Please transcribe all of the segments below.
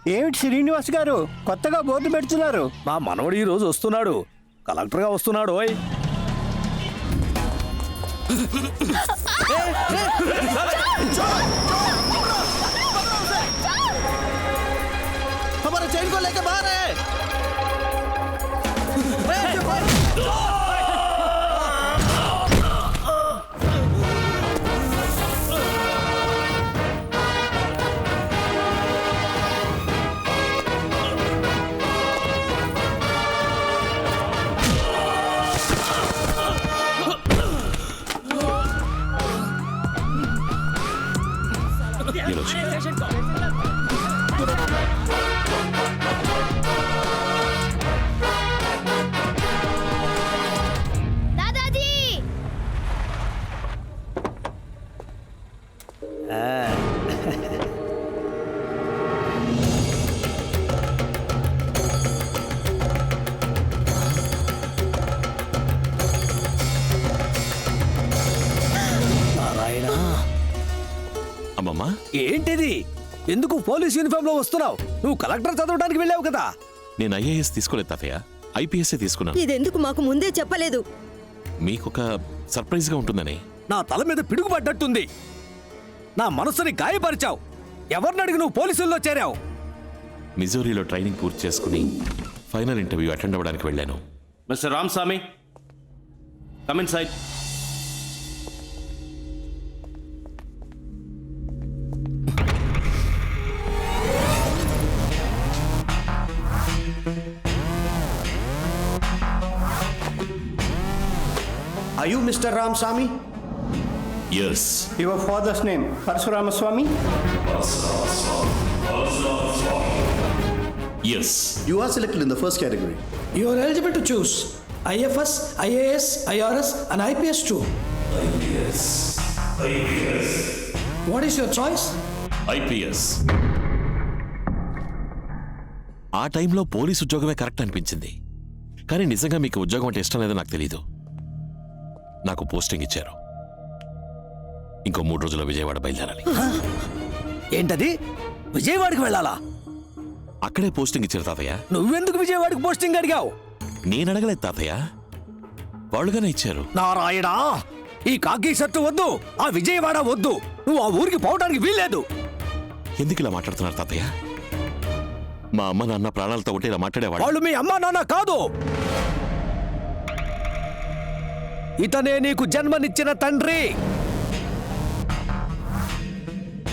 ఏమిటి శ్రీనివాస్ గారు కొత్తగా బోర్డు పెడుతున్నారు? మా మనవడు ఈ రోజు వస్తున్నాడు, కలెక్టర్గా వస్తున్నాడు. ఓయ్ हमारा चैन को लेके बाहर है। दादाजी నారాయణ, అమ్మమ్మా, ఏంటిది? ఎందుకు పోలీస్ యూనిఫామ్ లో వస్తున్నావు? నువ్వు కలెక్టర్ చదవడానికి వెళ్ళావు కదా. నేను ఐఏఎస్ తీసుకోలేదు తాతయ్య, ఐపీఎస్ తీసుకున్నాను. ఇదెందుకు మాకు ముందే చెప్పలేదు? మీకొక సర్ప్రైజ్ గా ఉంటుందని. నా తల మీద పిడుగు పడ్డట్టుంది. నా మనసుని గాయపరిచావు. ఎవరిని అడిగి నువ్వు పోలీసుల్లో చేరావు? మిజోరీలో ట్రైనింగ్ పూర్తి చేసుకుని ఫైనల్ ఇంటర్వ్యూ అటెండ్ అవ్వడానికి వెళ్ళాను. Mister Ramaswamy, come inside. Are you Mr. Ramaswamy? Yes. Your father's name Parshuramaswamy? Yes. You are selected in the first category. You are eligible to choose IFS, IAS, IRS and IPS too. What is your choice? IPS. ఆ టైంలో police ఉద్యోగమే correct అనిపించింది. కానీ నిజంగా మీకు ఉద్యోగం అంటే ఇష్టం లేదో నాకు తెలీదు. నాకు పోస్టింగ్ ఇచ్చారు. ఇంకో 3 రోజుల్లో విజయవాడ బయలుదేరాలి. ఏంటది? విజయవాడకి వెళ్ళాలా? అక్కడే పోస్టింగ్ ఇచ్చారు తాతయ్య. నువ్వెందుకు విజయవాడకి పోస్టింగ్ అడిగావు? నేను అడగలేదు తాతయ్య, వాళ్ళుగానే ఇచ్చారు. నారాయణ, ఈ కాకి షర్టు వద్దు, ఆ విజయవాడ వద్దు. నువ్వు ఆ ఊరికి పోవడానికి వీల్లేదు. ఎందుకు ఇలా మాట్లాడుతున్నారు తాతయ్య? మా అమ్మ నాన్న ప్రాణాలతో ఉంటే ఇలా మాట్లాడేవాడు. వాళ్ళు మీ అమ్మా నాన్న కాదు. ఇతనే నీకు జన్మనిచ్చిన తండ్రి,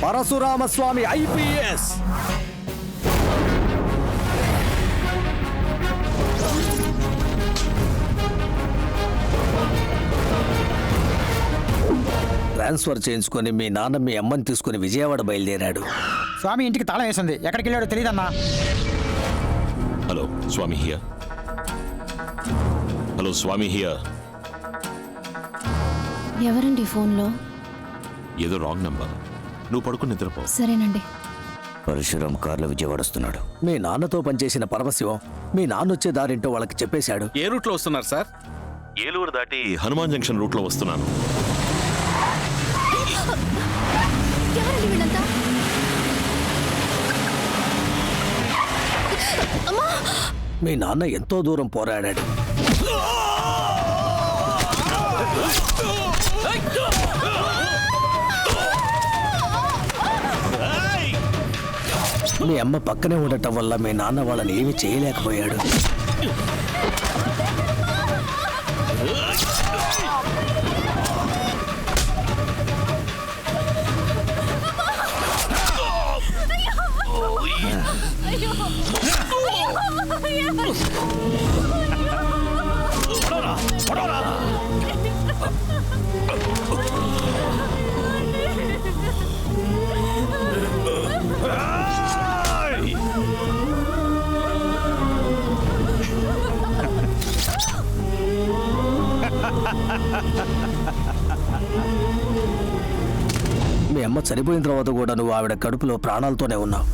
పరశురామస్వామి ఐపీఎస్. ట్రాన్స్ఫర్ చేయించుకొని మీ నాన్న మీ అమ్మని తీసుకుని విజయవాడ బయలుదేరాడు. స్వామి ఇంటికి తాళం వేసింది, ఎక్కడికి వెళ్ళాడో తెలియదన్నా. Hello Swami here. Hello Swami here. ఎవరండి ఫోన్లో? ఏదో రాంగ్ నంబర్. నువ్వు పడుకుని నిద్రపో. సరేనండి. పరశురామ్ కార్లో విజయవాడ వస్తున్నాడు. మీ నాన్నతో పనిచేసిన పరమశివం మీ నాన్న వచ్చే దారింటో వాళ్ళకి చెప్పేశాడు. ఏ రూట్లో వస్తున్నారు సార్? ఏలూరు దాటి హనుమాన్ జంక్షన్ రూట్లో వస్తున్నాను. ఎవరండి వీళ్ళంతా? మీ నాన్న ఎంతో దూరం పోరాడాడు. మీ అమ్మ పక్కనే ఉండటం వల్ల మీ నాన్న వాళ్ళని ఏమీ చేయలేకపోయాడు. మీ అమ్మ చనిపోయిన తర్వాత కూడా నువ్వు ఆవిడ కడుపులో ప్రాణాలతోనే ఉన్నావు.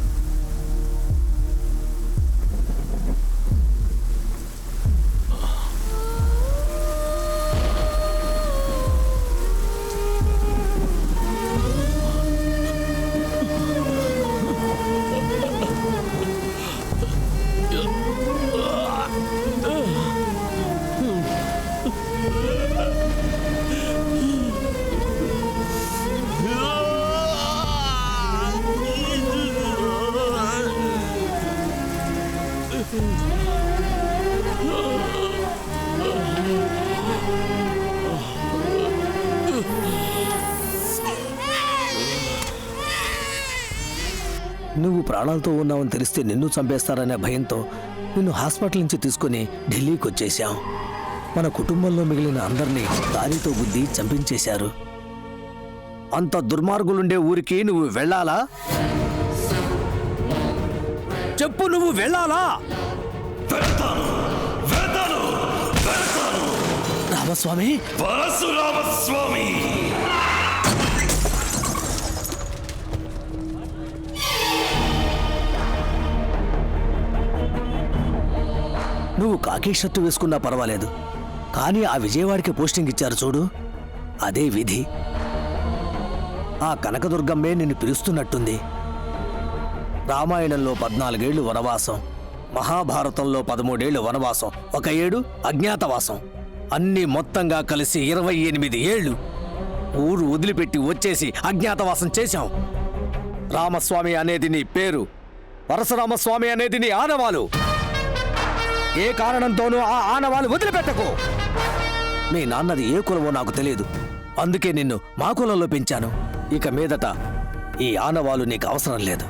నువ్వు ప్రాణాలతో ఉన్నావని తెలిస్తే నిన్ను చంపేస్తారనే భయంతో నిన్ను హాస్పిటల్ నుంచి తీసుకుని ఢిల్లీకి వచ్చేశాం. మన కుటుంబంలో మిగిలిన అందరినీ దారితో గుద్ది చంపించేశారు. అంత దుర్మార్గులుండే ఊరికి నువ్వు వెళ్ళాలా? చెప్పు, నువ్వు వెళ్ళాలా? రామస్వామి, పరశురామస్వామి, నువ్వు కాకి షర్టు వేసుకున్నా పర్వాలేదు, కానీ ఆ విజయవాడికి పోస్టింగ్ ఇచ్చారు చూడు, అదే విధి. ఆ కనకదుర్గమ్మే నిన్ను పిలుస్తున్నట్టుంది. రామాయణంలో 14 ఏళ్లు వనవాసం, మహాభారతంలో 13 ఏళ్లు వనవాసం, 1 ఏడు అజ్ఞాతవాసం, అన్నీ మొత్తంగా కలిసి 28 ఏళ్లు ఊరు వదిలిపెట్టి వచ్చేసి అజ్ఞాతవాసం చేశాం. రామస్వామి అనేది నీ పేరు, పరశురామస్వామి అనేది నీ ఆనవాలు. ఏ కారణంతోనూ ఆ ఆనవాలు వదిలిపెట్టకు. మీ నాన్నది ఏ కులమో నాకు తెలియదు, అందుకే నిన్ను మా కులంలో పెంచాను. ఇక మీదట ఈ ఆనవాలు నీకు అవసరం లేదు.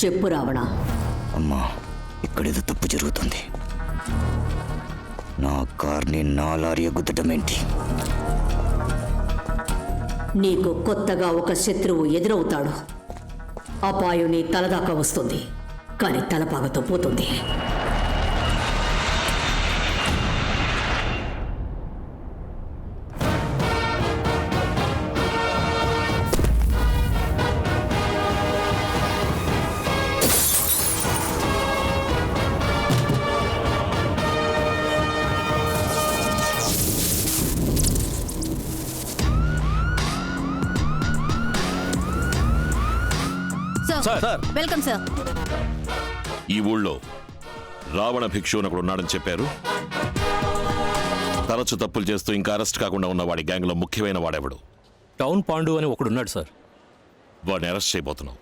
చెప్పు రావణ. అమ్మా, ఇక్కడేదో తప్పు జరుగుతుంది. నా కార్ని నా లారీ గుద్దటమేంటి? నీకు కొత్తగా ఒక శత్రువు ఎదురవుతాడు. అపాయం నీ తలదాకా వస్తుంది, కానీ తలపాగతో పోతుంది. Sir, welcome sir. ఈ ఊళ్ళో రావణ భిక్షు ఒకడు ఉన్నాడని చెప్పారు. తరచు తప్పులు చేస్తూ ఇంకా అరెస్ట్ కాకుండా ఉన్న వాడి గ్యాంగ్లో ముఖ్యమైన వాడెవడు? టౌన్ పాండు అని ఒకడున్నాడు సార్. వాడిని అరెస్ట్ చేయబోతున్నాం.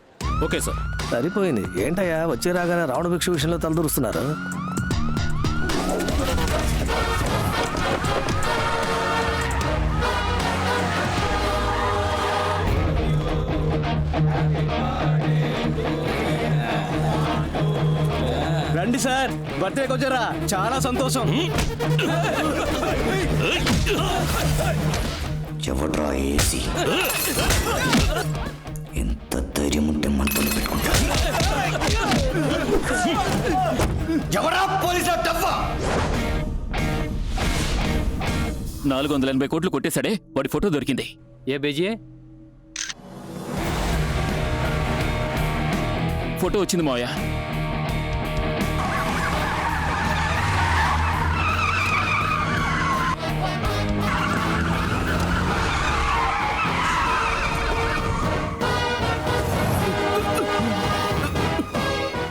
Okay sir. సరిపోయింది. ఏంటయ్యా వచ్చి రాగానే రావణ భిక్షు విషయంలో తలదూరుస్తున్నారు? రండి సార్, బర్త్డేకి వచ్చారా? చాలా సంతోషం. ఎవడ్రా ఏసీ? ఎంత ధైర్యం ఉంటే మంటలు పెట్టుకుంటా? ఎవరా పోలీసులు? 480 కోట్లు కొట్టేశాడే, వాడి ఫోటో దొరికింది. ఏ బేజీ ఫోటో వచ్చింది మావయ్య.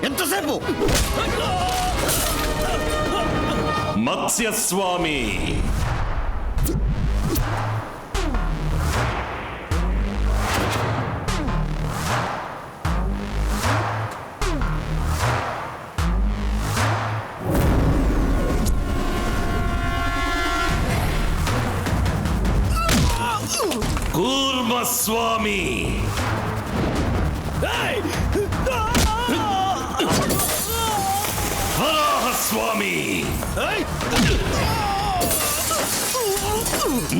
ఎంతసేపు? మత్స్యస్వామి, కూర్మస్వామి, వరాహస్వామి,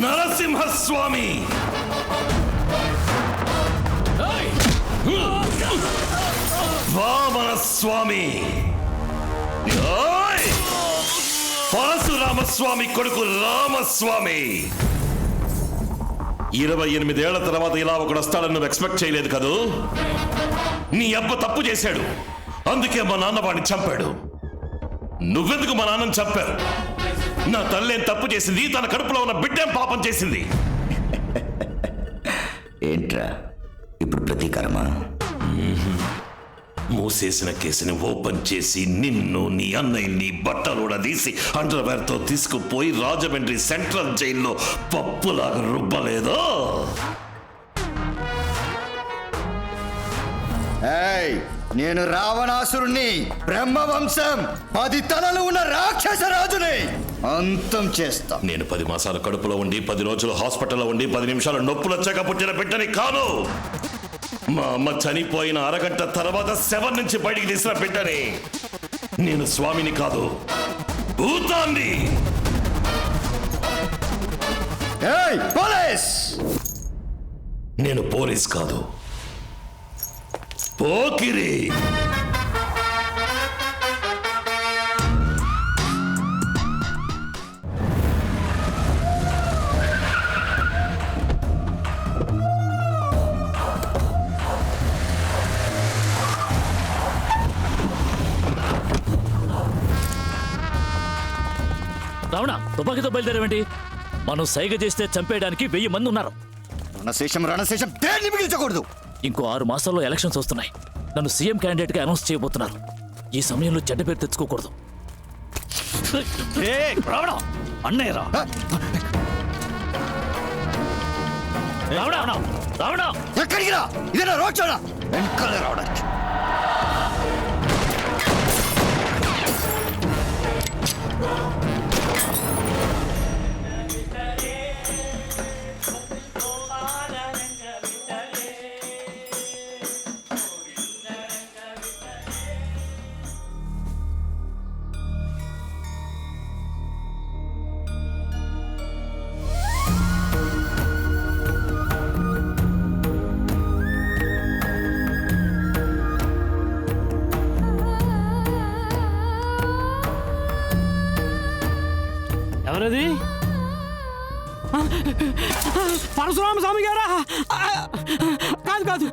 నరసింహస్వామి, వామనస్వామి, పరశురామస్వామి కొడుకు రామస్వామి. 28 ఏళ్ల తర్వాత ఇలా ఒకడు వస్తాడని నువ్వు ఎక్స్పెక్ట్ చేయలేదు కదూ? నీ అబ్బ తప్పు చేశాడు, అందుకే మా నాన్న వాడిని చంపాడు. నువ్వెందుకు మా నాన్నని చంపావు? నా తల్లేం తప్పు చేసింది? తన కడుపులో ఉన్న బిడ్డేం పాపం చేసింది? ఏంట్రా ఇప్పుడు ప్రతీకారమా? మూసేసిన కేసుని ఓపెన్ చేసి నిన్ను, నీ అన్నయ్యని బట్టలు తీసి అండర్వేర్ తో తీసుకుపోయి రాజమండ్రి సెంట్రల్ జైల్లో పప్పులాగా రుబ్బలేదో? నేను రావణాసురుణ్ణి, బ్రహ్మవంశం 10 తలలు ఉన్న రాక్షస రాజుని. అంతం చేస్తా. నేను 10 మాసాలు కడుపులో ఉండి 10 రోజులు హాస్పిటల్లో ఉండి 10 నిమిషాలు నొప్పులు వచ్చాక పుట్టిన బిడ్డని కాదు. మా అమ్మ చనిపోయిన అరగంట తర్వాత శవం నుంచి బయటికి తీసిన బిడ్డని. నేను స్వామిని కాదు, భూతాన్ని. ఏయ్ పోలీస్! నేను పోలీస్ కాదు, పోకిరి. రావణ తుపాకీతో బయలుదేరేవేంటి? మనం సైగ చేస్తే చంపేయడానికి 1000 మంది ఉన్నారు. రణశేషం దేన్ని మిగిల్చకూడదు. ఇంకో 6 మాసాల్లో ఎలక్షన్స్ వస్తున్నాయి. నన్ను సీఎం క్యాండిడేట్ గా అనౌన్స్ చేయబోతున్నారు. ఈ సమయంలో చెడ్డ పేరు తెచ్చుకోకూడదు. రావణ అన్నయ్య రా. రావణ రావణ ఎక్కడికి రా? ఇదేనా రోడ్ షోనా? వెనకాలే రావడానికి. ఎవరది? పరశురామ స్వామి గారా? కాదు కాదు,